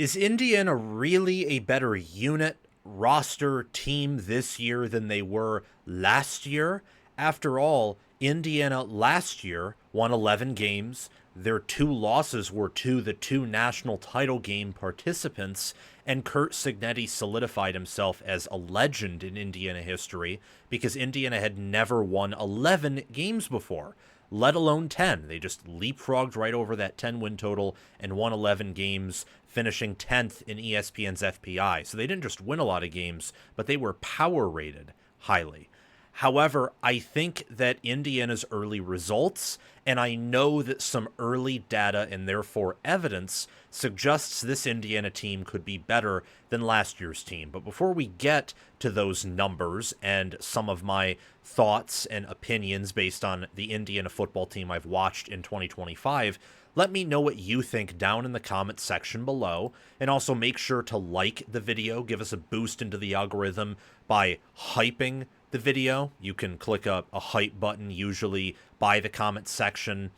Is Indiana really a better unit, roster, team this year than they were last year? After all, Indiana last year won 11 games. Their two losses were to the two national title game participants, and Curt Cignetti solidified himself as a legend in Indiana history because Indiana had never won 11 games before, let alone 10. They just leapfrogged right over that 10 win total and won 11 games, finishing 10th in ESPN's FPI. So they didn't just win a lot of games, but they were power rated highly. However, I think that Indiana's early results, and I know that some early data and therefore evidence suggests this Indiana team could be better than last year's team. But before we get to those numbers and some of my thoughts and opinions based on the Indiana football team I've watched in 2025, let me know what you think down in the comments section below, and also make sure to like the video, give us a boost into the algorithm by hyping the video. You can click a hype button usually by the comment section,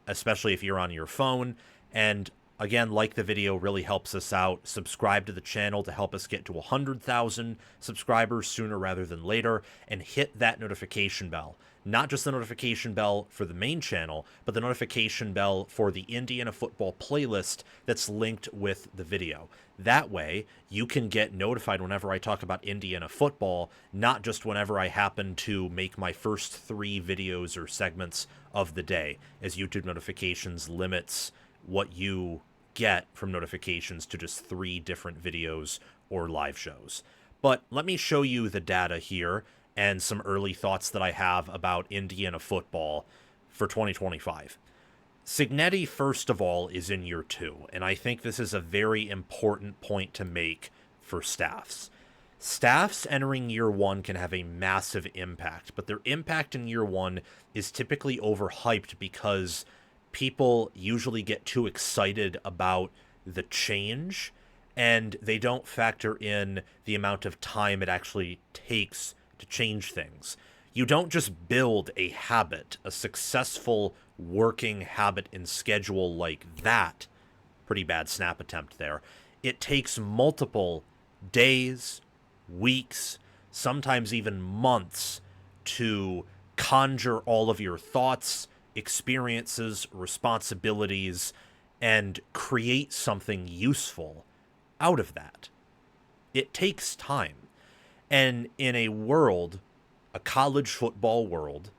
especially if you're on your phone. And again, like the video really helps us out. Subscribe to the channel to help us get to 100,000 subscribers sooner rather than later, and hit that notification bell. Not just the notification bell for the main channel, but the notification bell for the Indiana football playlist that's linked with the video. That way, you can get notified whenever I talk about Indiana football, not just whenever I happen to make my first 3 videos or segments of the day, as YouTube notifications limits what you get from notifications to just 3 different videos or live shows. But let me show you the data here and some early thoughts that I have about Indiana football for 2025. Cignetti, first of all, is in year 2, and I think this is a very important point to make for staffs. Staffs entering year 1 can have a massive impact, but their impact in year 1 is typically overhyped because people usually get too excited about the change, and they don't factor in the amount of time it actually takes to change things. You don't just build a habit, a successful working habit and schedule like that. Pretty bad snap attempt there. It takes multiple days, weeks, sometimes even months to conjure all of your thoughts, experiences, responsibilities, and create something useful out of that. It takes time. And in a world, a college football world,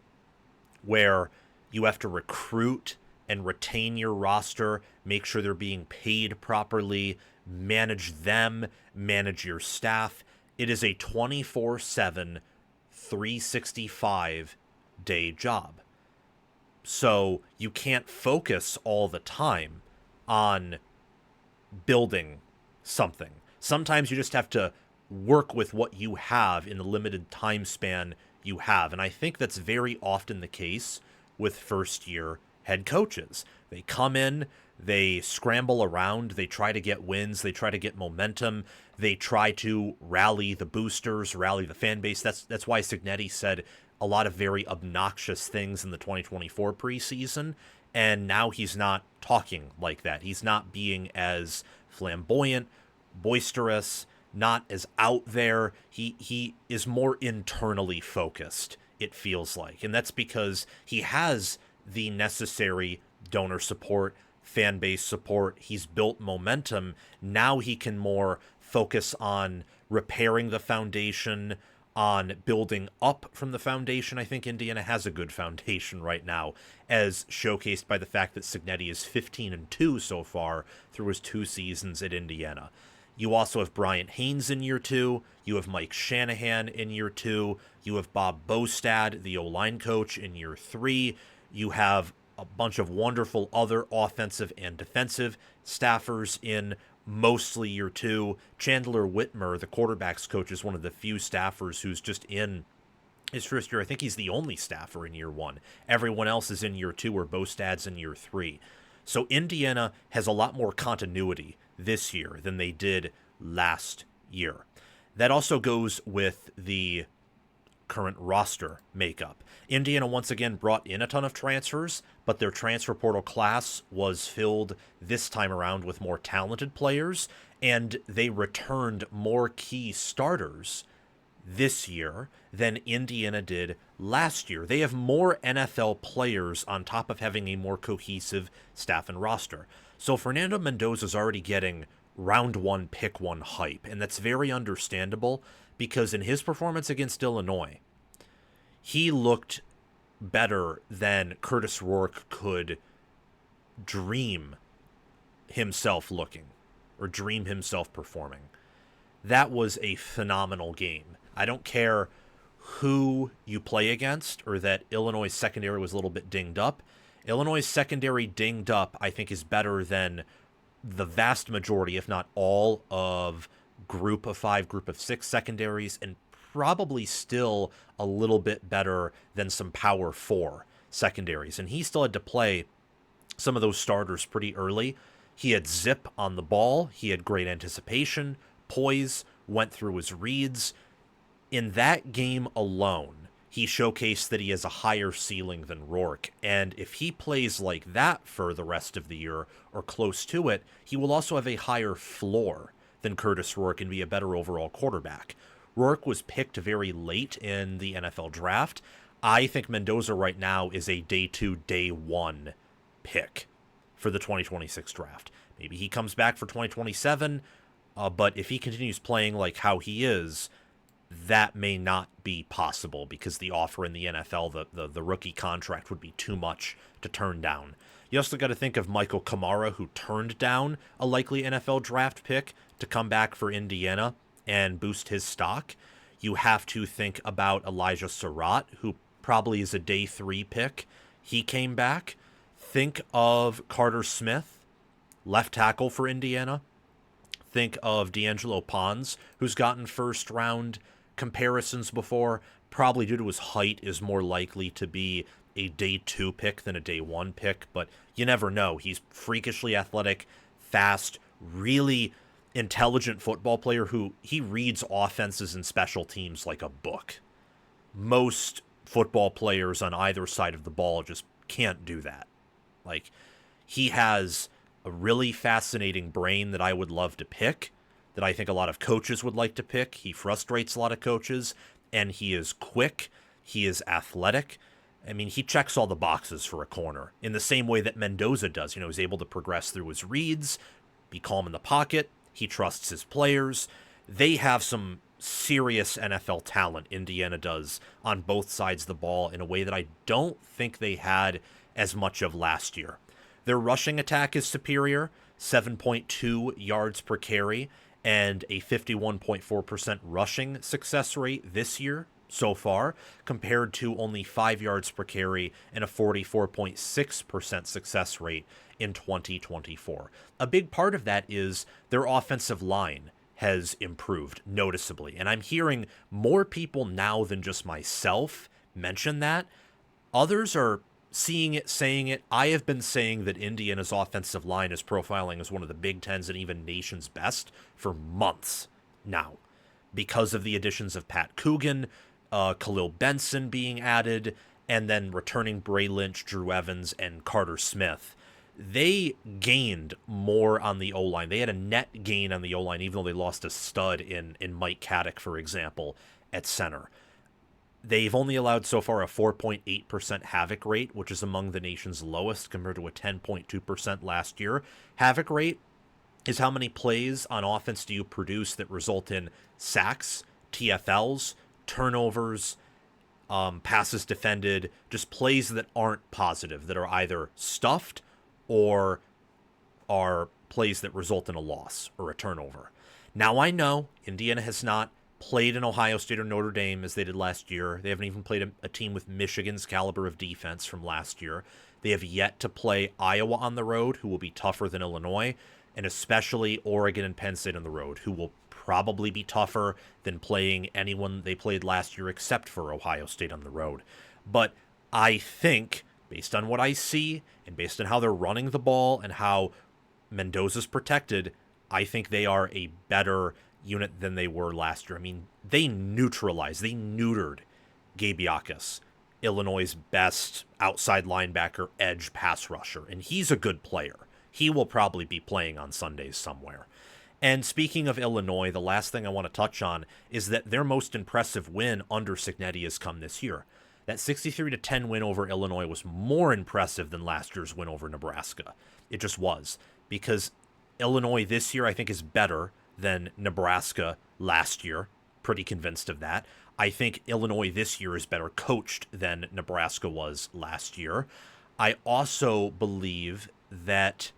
where you have to recruit and retain your roster, make sure they're being paid properly, manage them, manage your staff, it is a 24/7, 365 day job. So you can't focus all the time on building something. Sometimes you just have to work with what you have in the limited time span you have. And I think that's very often the case with first-year head coaches. They come in, they scramble around, they try to get wins, they try to get momentum, they try to rally the boosters, rally the fan base. That's why Cignetti said a lot of very obnoxious things in the 2024 preseason, and now he's not talking like that. He's not being as flamboyant, boisterous, not as out there. He is more internally focused, it feels like. And that's because he has the necessary donor support, fan base support. He's built momentum. Now he can more focus on repairing the foundation, on building up from the foundation. I think Indiana has a good foundation right now, as showcased by the fact that Cignetti is 15-2 so far through his 2 seasons at Indiana. You also have Bryant Haines in year 2. You have Mike Shanahan in year 2. You have Bob Bostad, the O-line coach, in year 3. You have a bunch of wonderful other offensive and defensive staffers in mostly year 2. Chandler Whitmer, the quarterback's coach, is one of the few staffers who's just in his first year. I think he's the only staffer in year 1. Everyone else is in year 2, or Bostad's in year 3. So Indiana has a lot more continuity this year than they did last year. That also goes with the current roster makeup. Indiana once again brought in a ton of transfers, but their transfer portal class was filled this time around with more talented players, and they returned more key starters this year than Indiana did last year. They have more NFL players on top of having a more cohesive staff and roster. So Fernando Mendoza is already getting round one, pick one hype, and that's very understandable because in his performance against Illinois, he looked better than Curtis Rourke could dream himself looking or dream himself performing. That was a phenomenal game. I don't care who you play against or that Illinois' secondary was a little bit dinged up. Illinois' secondary dinged up, I think, is better than the vast majority, if not all, of group of 5, group of 6 secondaries, and probably still a little bit better than some power 4 secondaries. And he still had to play some of those starters pretty early. He had zip on the ball. He had great anticipation, poise, went through his reads. In that game alone, he showcased that he has a higher ceiling than Rourke. And if he plays like that for the rest of the year or close to it, he will also have a higher floor than Curtis Rourke and be a better overall quarterback. Rourke was picked very late in the NFL draft. I think Mendoza right now is a day 2, day 1 pick for the 2026 draft. Maybe he comes back for 2027, but if he continues playing like how he is, that may not be possible because the offer in the NFL, the rookie contract, would be too much to turn down. You also got to think of Michael Kamara, who turned down a likely NFL draft pick to come back for Indiana and boost his stock. You have to think about Elijah Surratt, who probably is a day 3 pick. He came back. Think of Carter Smith, left tackle for Indiana. Think of D'Angelo Pons, who's gotten first round comparisons before, probably due to his height is more likely to be a day 2 pick than a day 1 pick, but you never know. He's freakishly athletic, fast, really intelligent football player who he reads offenses and special teams like a book. Most football players on either side of the ball just can't do that. Like, he has a really fascinating brain that I would love to pick, that I think a lot of coaches would like to pick. He frustrates a lot of coaches, and he is quick. He is athletic. I mean, he checks all the boxes for a corner in the same way that Mendoza does. You know, he's able to progress through his reads, be calm in the pocket. He trusts his players. They have some serious NFL talent, Indiana does, on both sides of the ball in a way that I don't think they had as much of last year. Their rushing attack is superior, 7.2 yards per carry, and a 51.4% rushing success rate this year so far, compared to only 5 yards per carry and a 44.6% success rate in 2024. A big part of that is their offensive line has improved noticeably, and I'm hearing more people now than just myself mention that. Others are seeing it, saying it. I have been saying that Indiana's offensive line is profiling as one of the Big Ten's and even nation's best for months now because of the additions of Pat Coogan, Khalil Benson being added, and then returning Bray Lynch, Drew Evans, and Carter Smith. They gained more on the O-line. They had a net gain on the O-line, even though they lost a stud in Mike Caddick, for example, at center. They've only allowed so far a 4.8% havoc rate, which is among the nation's lowest compared to a 10.2% last year. Havoc rate is how many plays on offense do you produce that result in sacks, TFLs, turnovers, passes defended, just plays that aren't positive, that are either stuffed or are plays that result in a loss or a turnover. Now I know Indiana has not played in Ohio State or Notre Dame as they did last year. They haven't even played a team with Michigan's caliber of defense from last year. They have yet to play Iowa on the road, who will be tougher than Illinois, and especially Oregon and Penn State on the road, who will probably be tougher than playing anyone they played last year except for Ohio State on the road. But I think, based on what I see, and based on how they're running the ball and how Mendoza's protected, I think they are a better unit than they were last year. I mean, they neutered Gabe Yakas, Illinois' best outside linebacker, edge pass rusher, and he's a good player. He will probably be playing on Sundays somewhere. And speaking of Illinois, the last thing I want to touch on is that their most impressive win under Cignetti has come this year. That 63-10 win over Illinois was more impressive than last year's win over Nebraska. It just was. Because Illinois this year, I think, is better than Nebraska last year. Pretty convinced of that. I think Illinois this year is better coached than Nebraska was last year. I also believe that,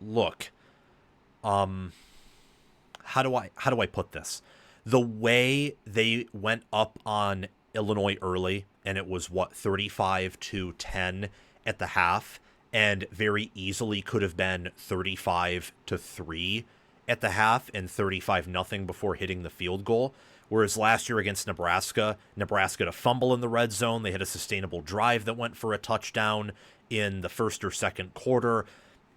look, how do I put this? The way they went up on Illinois early, and it was 35-10 at the half, and very easily could have been 35-3 at the half and 35-0 before hitting the field goal. Whereas last year against Nebraska had a fumble in the red zone. They had a sustainable drive that went for a touchdown in the first or second quarter.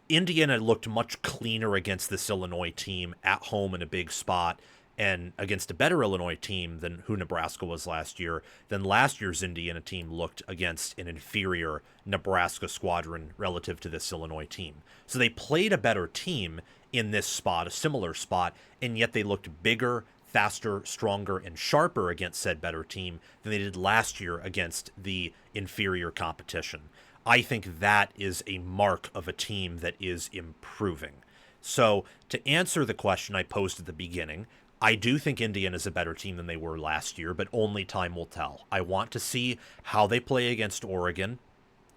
Indiana looked much cleaner against this Illinois team at home in a big spot, and against a better Illinois team than who Nebraska was last year, than last year's Indiana team looked against an inferior Nebraska squadron relative to this Illinois team. So they played a better team in this spot, a similar spot, and yet they looked bigger, faster, stronger, and sharper against said better team than they did last year against the inferior competition. I think that is a mark of a team that is improving. So to answer the question I posed at the beginning, I do think Indiana is a better team than they were last year, but only time will tell. I want to see how they play against Oregon,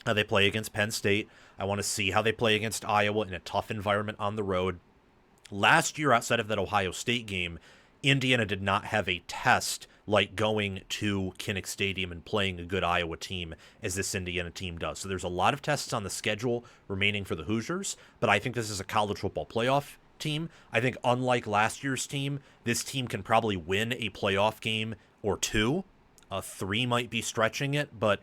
how they play against Penn State. I want to see how they play against Iowa in a tough environment on the road. Last year, outside of that Ohio State game, Indiana did not have a test like going to Kinnick Stadium and playing a good Iowa team as this Indiana team does. So there's a lot of tests on the schedule remaining for the Hoosiers, but I think this is a college football playoff team. I think unlike last year's team, this team can probably win a playoff game or two. 3 might be stretching it, but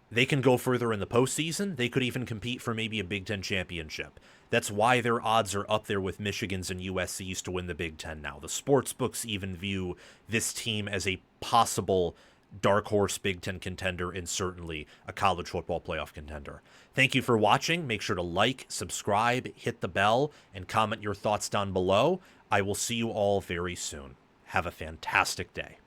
they can go further in the postseason. They could even compete for maybe a Big Ten championship. That's why their odds are up there with Michigan's and USC's to win the Big Ten now. The sports books even view this team as a possible dark horse Big Ten contender and certainly a college football playoff contender. Thank you for watching. Make sure to like, subscribe, hit the bell, and comment your thoughts down below. I will see you all very soon. Have a fantastic day.